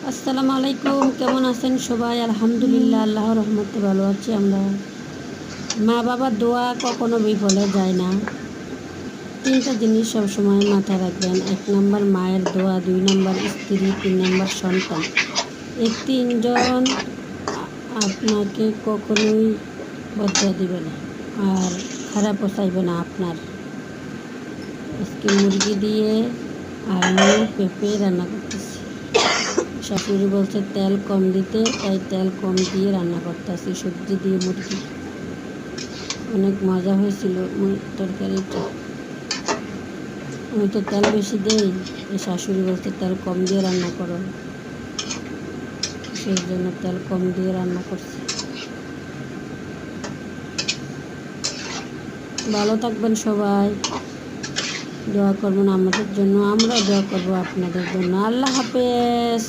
আসসালামু আলাইকুম, কেমন আছেন সবাই? আলহামদুলিল্লাহ, আল্লাহর রহমতে ভালো আছি আমরা। মা বাবার দোয়া কখনো বিফলে যায় না। তিনটা জিনিস সবসময় মাথায় রাখবেন: 1 নম্বর মায়ের দোয়া, 2 নম্বর স্ত্রী, 3 নম্বর সন্তান। এই তিনজন আপনাকে কখনোই বদয়া দিবে না আর খারাপও চাইবে না আপনার। আজকে মুরগি দিয়ে আলু পেঁপে রান্না করতেছি। শাশুড়ি বলছে তেল কম দিতে, তাই তেল কম দিয়ে রান্না করতেছি। সবজি দিয়ে মুরগি, অনেক মজা হয়েছিল তরকারিটা। আমি তো তেল বেশি দেই, শাশুড়ি বলছে তেল কম দিয়ে রান্না করো, সেই জন্য তেল কম দিয়ে রান্না করছি। ভালো থাকবেন সবাই, দোয়া করবেন আমাদের জন্য, আমরাও দোয়া করবো আপনাদের জন্য। আল্লাহ হাফেজ।